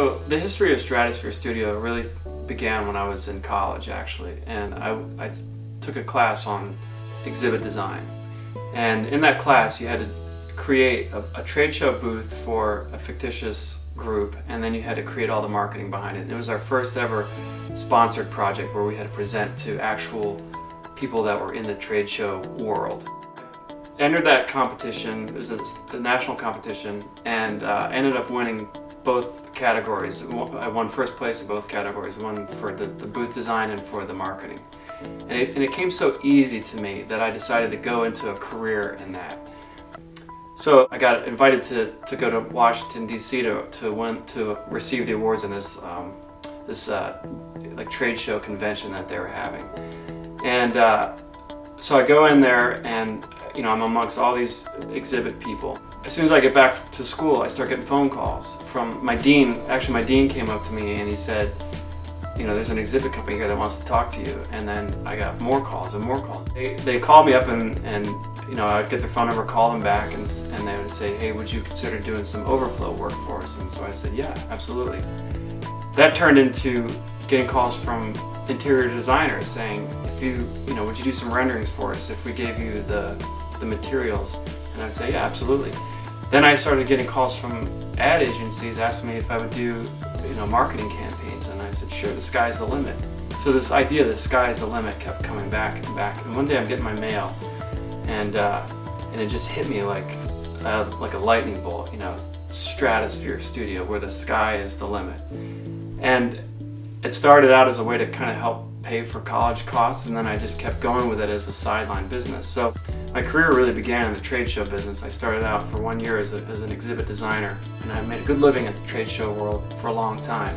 So the history of Stratosphere Studio really began when I was in college, actually, and I took a class on exhibit design. And in that class you had to create a trade show booth for a fictitious group, and then you had to create all the marketing behind it. And it was our first ever sponsored project where we had to present to actual people that were in the trade show world. Entered that competition. It was a national competition, and ended up winning both categories. I won first place in both categories, one for the booth design and for the marketing. And it came so easy to me that I decided to go into a career in that. So I got invited to go to Washington, D.C. to receive the awards in this like trade show convention that they were having. And so I go in there, and I'm amongst all these exhibit people. As soon as I get back to school, I start getting phone calls from my dean. Actually, my dean came up to me and he said, there's an exhibit company here that wants to talk to you. And then I got more calls and more calls. They called me up and I'd get their phone number, call them back, and they would say, hey, would you consider doing some overflow work for us? And so I said, yeah, absolutely. That turned into getting calls from interior designers saying, would you do some renderings for us if we gave you the materials? And I'd say, yeah, absolutely. Then I started getting calls from ad agencies asking me if I would do marketing campaigns, and I said, sure, the sky's the limit. So this idea, the sky's the limit, kept coming back and back. And one day I'm getting my mail, and it just hit me like a lightning bolt. Stratosphere Studio, where the sky is the limit. And it started out as a way to kind of help pay for college costs, and then I just kept going with it as a sideline business. So my career really began in the trade show business. I started out for 1 year as an exhibit designer, and I made a good living at the trade show world for a long time.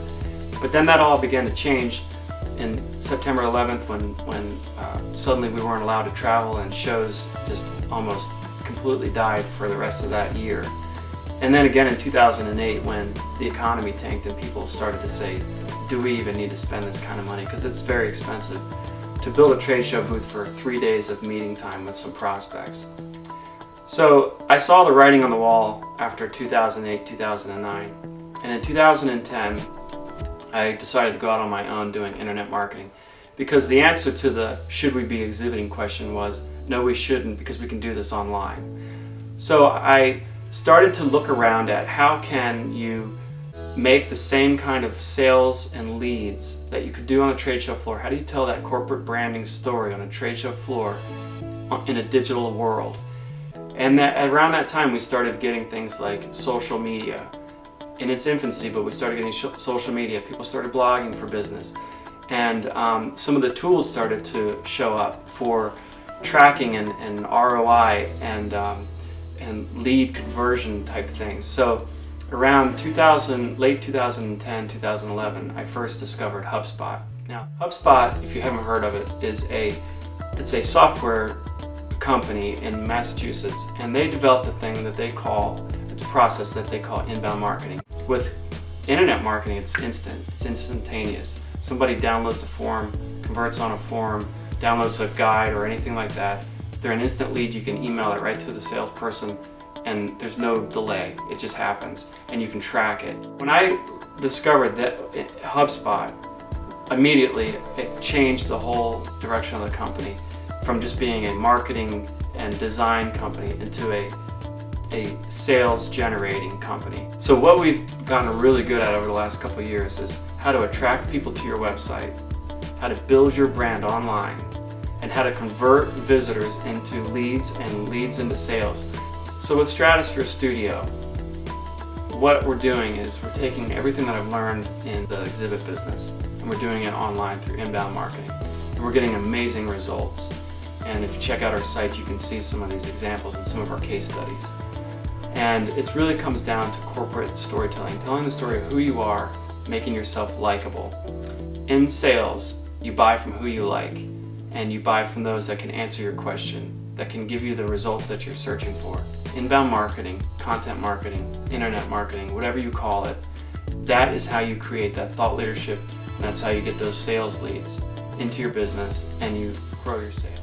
But then that all began to change in September 11th when suddenly we weren't allowed to travel, and shows just almost completely died for the rest of that year. And then again in 2008 when the economy tanked and people started to say, do we even need to spend this kind of money? Because it's very expensive to build a trade show booth for 3 days of meeting time with some prospects. So I saw the writing on the wall after 2008, 2009. And in 2010, I decided to go out on my own doing internet marketing. Because the answer to the should we be exhibiting question was, no, we shouldn't, because we can do this online. So I started to look around at how can you make the same kind of sales and leads that you could do on a trade show floor. How do you tell that corporate branding story on a trade show floor in a digital world? And around that time we started getting things like social media in its infancy, but we started getting social media. People started blogging for business, and some of the tools started to show up for tracking and ROI and lead conversion type things. So around late 2010, 2011, I first discovered HubSpot. Now, HubSpot, if you haven't heard of it, it's a software company in Massachusetts, and they developed it's a process that they call inbound marketing. With internet marketing, it's instantaneous. Somebody downloads a form, converts on a form, downloads a guide or anything like that. They're an instant lead. You can email it right to the salesperson, and there's no delay. It just happens, and you can track it. When I discovered that HubSpot, immediately it changed the whole direction of the company from just being a marketing and design company into a sales generating company. So what we've gotten really good at over the last couple of years is how to attract people to your website, how to build your brand online, and how to convert visitors into leads and leads into sales. So with Stratosphere Studio, what we're doing is we're taking everything that I've learned in the exhibit business, and we're doing it online through inbound marketing. And we're getting amazing results. And if you check out our site, you can see some of these examples and some of our case studies. And it really comes down to corporate storytelling, telling the story of who you are, making yourself likable. In sales, you buy from who you like, and you buy from those that can answer your question, that can give you the results that you're searching for. Inbound marketing, content marketing, internet marketing, whatever you call it, that is how you create that thought leadership, and that's how you get those sales leads into your business and you grow your sales.